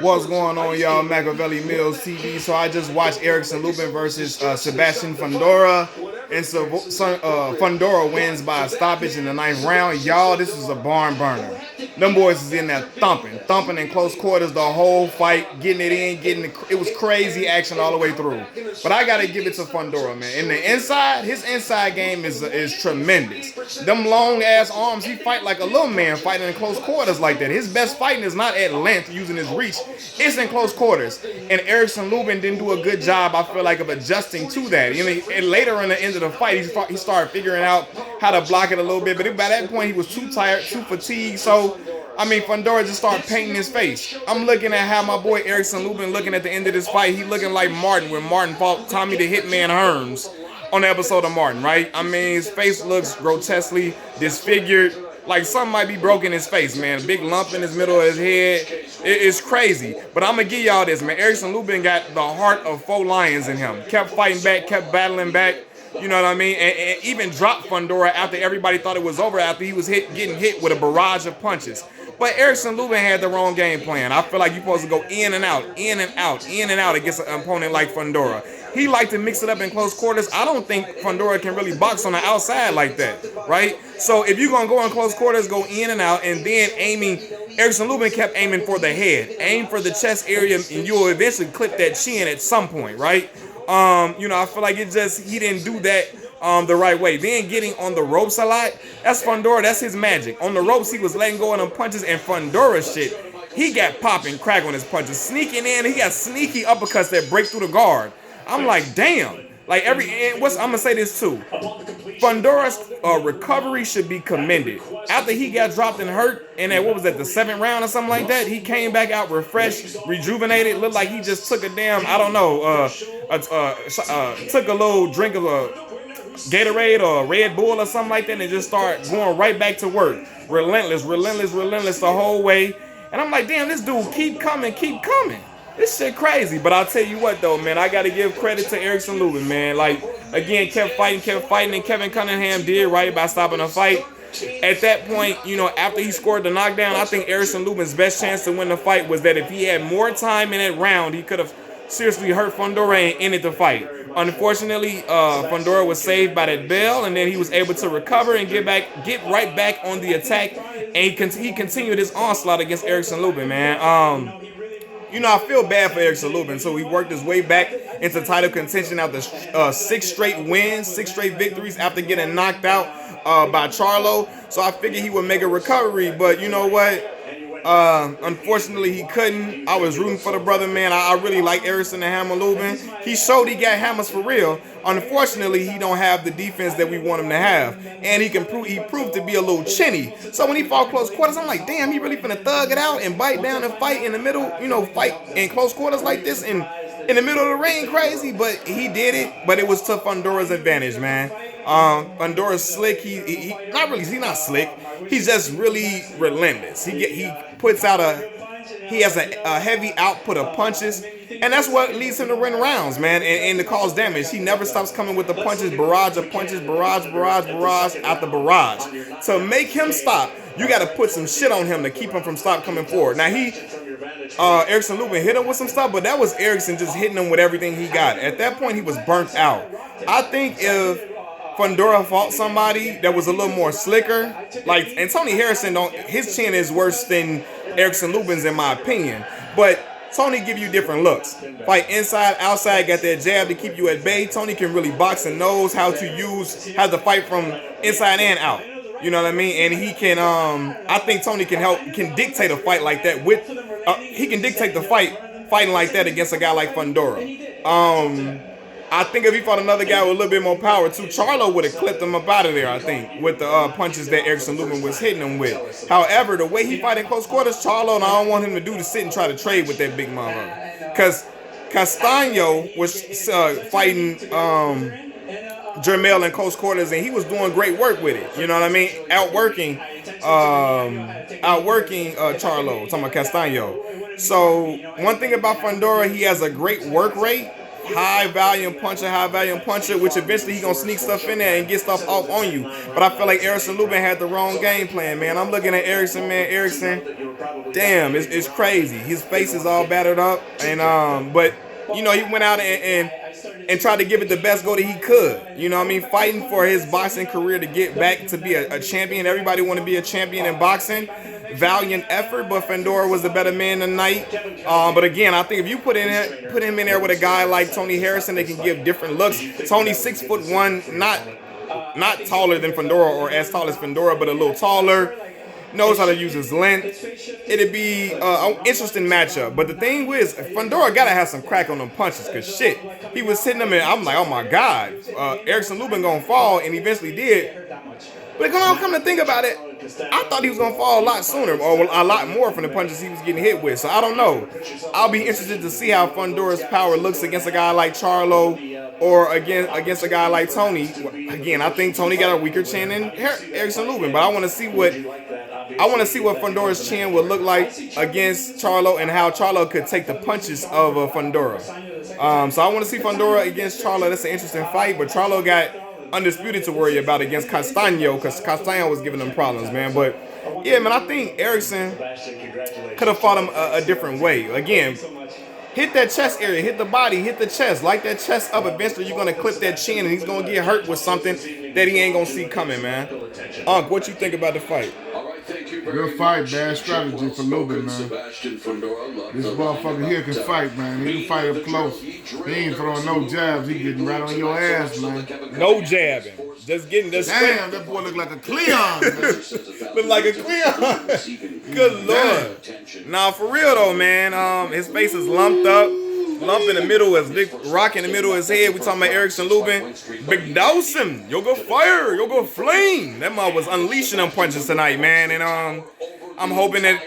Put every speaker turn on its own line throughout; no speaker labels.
What's going on, y'all? Machiavelli Mills TV. So I just watched Erickson Lubin versus Sebastian Fundora, and Fundora wins by a stoppage in the ninth round. Y'all, this was a barn burner. Them boys is in there thumping in close quarters the whole fight, getting it in, it was crazy action all the way through. But I gotta give it to Fundora, man. In the inside, his inside game is tremendous. Them long ass arms, he fight like a little man fighting in close quarters like that. His best fighting is not at length using his reach. It's in close quarters. And Erickson Lubin didn't do a good job, I feel like, of adjusting to that. And later in the end of the fight, he started figuring out how to block it a little bit. But by that point, he was too tired, too fatigued. So, I mean, Fundora just started painting his face. I'm looking at how my boy Erickson Lubin looking at the end of this fight. He looking like Martin when Martin fought Tommy the Hitman Hearns on the episode of Martin, right? I mean, his face looks grotesquely disfigured. Like something might be broken in his face, man. A big lump in his middle of his head. It's crazy. But I'm going to give y'all this, man. Erickson Lubin got the heart of 4 lions in him. Kept fighting back, kept battling back. You know what I mean? And even dropped Fundora after everybody thought it was over, after he was getting hit with a barrage of punches. But Erickson Lubin had the wrong game plan. I feel like you're supposed to go in and out, in and out, in and out against an opponent like Fundora. He liked to mix it up in close quarters. I don't think Fundora can really box on the outside like that, right? So if you're going to go in close quarters, go in and out, and then aiming. Erickson Lubin kept aiming for the head. Aim for the chest area, and you'll eventually clip that chin at some point, right? I feel like he didn't do that the right way. Then getting on the ropes a lot, that's Fundora, that's his magic. On the ropes, he was letting go of them punches, and Fundora shit, he got pop and crack on his punches. Sneaking in, he got sneaky uppercuts that break through the guard. I'm like, damn. Like I'm gonna say this too. Fundora's recovery should be commended. After he got dropped and hurt, and at the 7th round or something like that, he came back out refreshed, rejuvenated. Looked like he just took a damn, I don't know, took a little drink of a Gatorade or a Red Bull or something like that, and just start going right back to work. Relentless the whole way. And I'm like, damn, this dude keep coming. This shit crazy. But I'll tell you what though, man, I gotta give credit to Erickson Lubin, man. Like, again, kept fighting, and Kevin Cunningham did right by stopping the fight. At that point, after he scored the knockdown, I think Erickson Lubin's best chance to win the fight was that if he had more time in that round, he could have seriously hurt Fundora and ended the fight. Unfortunately, Fundora was saved by that bell, and then he was able to recover and get right back on the attack, and he continued his onslaught against Erickson Lubin, man. I feel bad for Erickson Lubin. So he worked his way back into title contention after 6 straight wins, 6 straight victories after getting knocked out by Charlo. So I figured he would make a recovery, but you know what? Unfortunately, he couldn't. I was rooting for the brother, man. I really like Erickson and Hammer Lubin. He showed he got hammers for real. Unfortunately, he don't have the defense that we want him to have, and he proved to be a little chinny. So when he fought close quarters, I'm like, damn, he really finna thug it out and bite down and fight in the middle. Fight in close quarters like this in the middle of the ring, crazy. But he did it. But it was to Fundora's advantage, man. Fundora's slick. He's not slick. He's just really relentless. He has a heavy output of punches, and that's what leads him to win rounds, man, and to cause damage. He never stops coming with the punches, barrage after barrage. To make him stop, you got to put some shit on him to keep him from coming forward. Now Erickson Lubin hit him with some stuff, but that was Erickson just hitting him with everything he got. At that point, he was burnt out. I think if Fundora fought somebody that was a little more slicker, and Tony Harrison his chin is worse than Erickson Lubin's in my opinion, but Tony give you different looks. Fight inside, outside, got that jab to keep you at bay. Tony can really box and knows how to fight from inside and out. You know what I mean? And he can, I think Tony can dictate a fight like that he can dictate the fighting like that against a guy like Fundora. I think if he fought another guy with a little bit more power too, Charlo would have clipped him up out of there, I think, with the punches that Erickson Lubin was hitting him with. However, the way he fight in close quarters, Charlo, and I don't want him to do to sit and try to trade with that big motherfucker. Because Castaño was fighting Jermel in close quarters, and he was doing great work with it. You know what I mean? Outworking Charlo, talking about Castaño. So one thing about Fundora, he has a great work rate. high volume puncher, which eventually he gonna sneak stuff in there and get stuff off on you. But I feel like Erickson Lubin had the wrong game plan, man. I'm looking at Erickson, man. Erickson, damn, it's crazy. His face is all battered up, and but you know, he went out and tried to give it the best go that he could. You know what I mean? Fighting for his boxing career to get back to be a champion. Everybody want to be a champion in boxing. Valiant effort, but Fundora was the better man tonight. But again, I think if you put him in there with a guy like Tony Harrison, they can give different looks. Tony's 6'1", not taller than Fundora or as tall as Fundora, but a little taller. Knows how to use his length. It'd be an interesting matchup. But the thing was, Fundora gotta have some crack on them punches, cause shit, he was hitting them and I'm like, oh my god, Erickson Lubin gonna fall, and eventually did. But come to think about it, I thought he was gonna fall a lot sooner, or a lot more from the punches he was getting hit with. So I don't know. I'll be interested to see how Fundora's power looks against a guy like Charlo, or against a guy like Tony. Again, I think Tony got a weaker chin than Erickson Lubin, but I want to see what Fundora's chin would look like against Charlo, and how Charlo could take the punches of Fundora. So I want to see Fundora against Charlo. That's an interesting fight, but Charlo got undisputed to worry about against Castaño, because Castaño was giving them problems, man. But yeah, man, I think Erickson could have fought him a different way. Again, hit that chest area, hit the body, hit the chest, light that chest up. Eventually, you're gonna clip that chin, and he's gonna get hurt with something that he ain't gonna see coming, man. Unc, what you think about the fight?
Good fight, bad strategy for Lubin, man. This motherfucker here can fight, man. He can fight up close. He ain't throwing no jabs. He getting right on your ass, man.
No jabbing. Just getting this.
Damn, that boy look like a Cleon, man.
Look like a Cleon. Good Lord. Nah, for real though, man. His face is lumped up. Lump in the middle, his big rock in the middle of his head. We talking about Erickson Lubin. Big Dawson, you'll go fire, you'll go flame. That man was unleashing them punches tonight, man. And I'm hoping that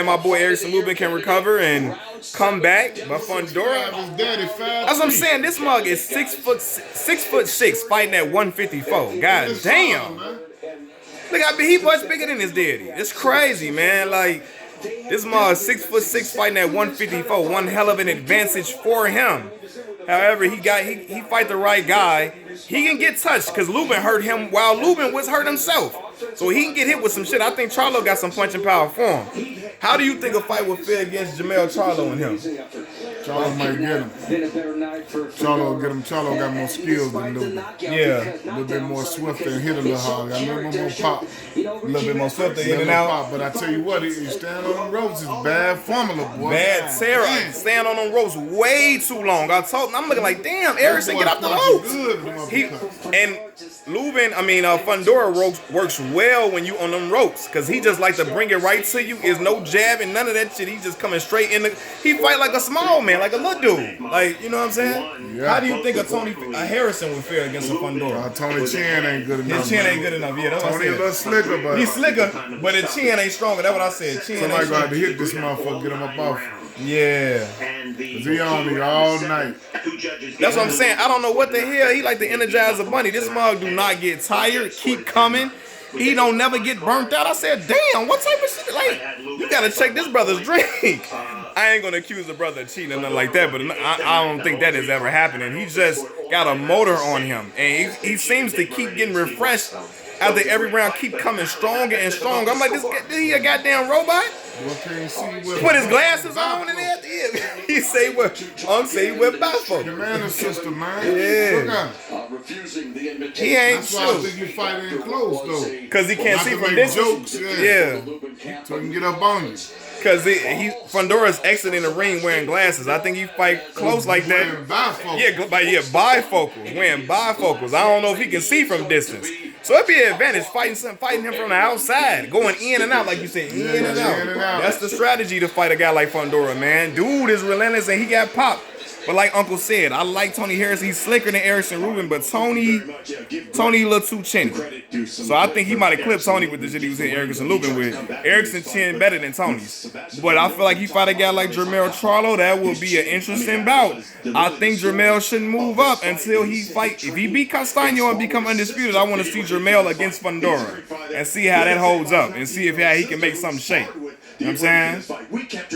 my boy Erickson Lubin can recover and come back. But Fundora, that's what I'm saying. This mug is 6'6", fighting at 154. God damn. Look, he much bigger than his daddy. It's crazy, man. Like, this mug is 6'6", fighting at 154. One hell of an advantage for him. However, he fight the right guy. He can get touched because Lubin hurt him while Lubin was hurt himself. So he can get hit with some shit. I think Charlo got some punching power for him. How do you think a fight would feel against Jamel Charlo and him?
Charlo might get him. Charlo get him. Charlo got more skills than Lubin.
Yeah.
A little bit more swift and hit a little hard. Got a little more pop.
A little bit more swift in and out.
But I tell you what, he stand on them ropes is bad formula, boy.
Bad Sarah. Stand on them ropes way too long. I told him, I'm looking like, damn, Erickson, get off the ropes. And Fundora works well when you on them ropes, because he just like to bring it right to you. Is no jab and none of that shit. He just coming straight in he fight like a small man, like a little dude. Like, you know what I'm saying? Yeah. How do you think a Harrison would fare against a Fundora?
Tony chin ain't good enough.
His chin ain't good enough. Yeah, that's what I said.
Tony a little slicker, but
he's slicker, but his chin ain't stronger. That's what I said.
Somebody gonna have to hit this motherfucker, get him up off.
Yeah.
Cause he on me all night.
That's what I'm saying. I don't know what the hell. He like to energize a bunny. This mug do not get tired. Keep coming. He don't never get burnt out. I said, damn, what type of shit? Like, you gotta check this brother's drink. I ain't gonna accuse the brother of cheating or nothing like that, but I don't think that is ever happening. He just got a motor on him, and he seems to keep getting refreshed after every round. Keep coming stronger and stronger. I'm like, this he a goddamn robot? Put his glasses on and everything. He say what? Say he went bifocals.
The man is system, man.
Yeah. He ain't
That's why I think you fighting close though.
Cause he can't see from distance.
Jokes,
yeah.
So he can get up on you.
Cause Fundora's exiting the ring wearing glasses. I think he fight close like that. Bifocals. Wearing bifocals. I don't know if he can see from distance. So it'd be an advantage fighting him from the outside, going in and out, like you said, in and out. That's the strategy to fight a guy like Fundora, man. Dude is relentless and he got popped. But like Uncle said, I like Tony Harrison. He's slicker than Erickson Lubin, but Tony a little too chinny. So I think he might have clipped Tony with the shit he was hitting Erickson Lubin with. Erickson's chin better than Tony's. But I feel like he fight a guy like Jamel Charlo, that will be an interesting bout. I think Jamel shouldn't move up until he fight. If he beat Castaño and become undisputed, I want to see Jamel against Fundora and see how that holds up and see if he can make something shake. You know what I'm saying?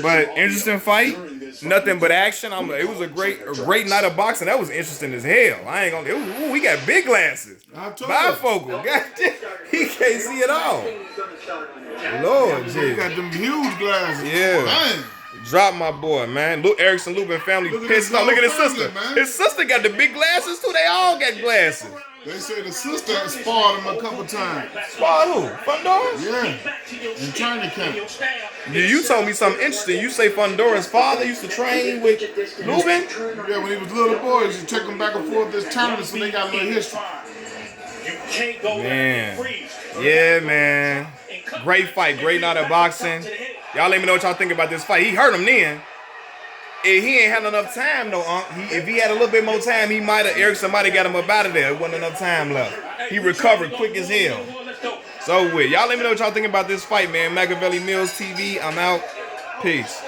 But interesting fight. Nothing but action. It was a great night of boxing. That was interesting as hell. I ain't gonna. We got big glasses. Bifocal. Goddamn, he can't see it all. Lord,
he got them huge glasses.
Yeah.
Man.
Drop my boy, man. Look, Erickson Lubin family pissed off. Look at his sister. Man. His sister got the big glasses too. They all got glasses.
They say the sister sparred him a couple times.
Sparred who? Fundora?
Yeah. In training camp.
You told me something interesting. You say Fundora's father used to train with Lubin?
Yeah, when he was a little boy, he used to take him back and forth this tournament, so they got a little history.
Man. Yeah, man. Great fight. Great night of boxing. Y'all let me know what y'all think about this fight. He hurt him then. He ain't had enough time though, if he had a little bit more time, Erickson might have got him up out of there. It wasn't enough time left. He recovered quick as hell. So y'all let me know what y'all think about this fight, man. Machiavelli Mills TV, I'm out. Peace.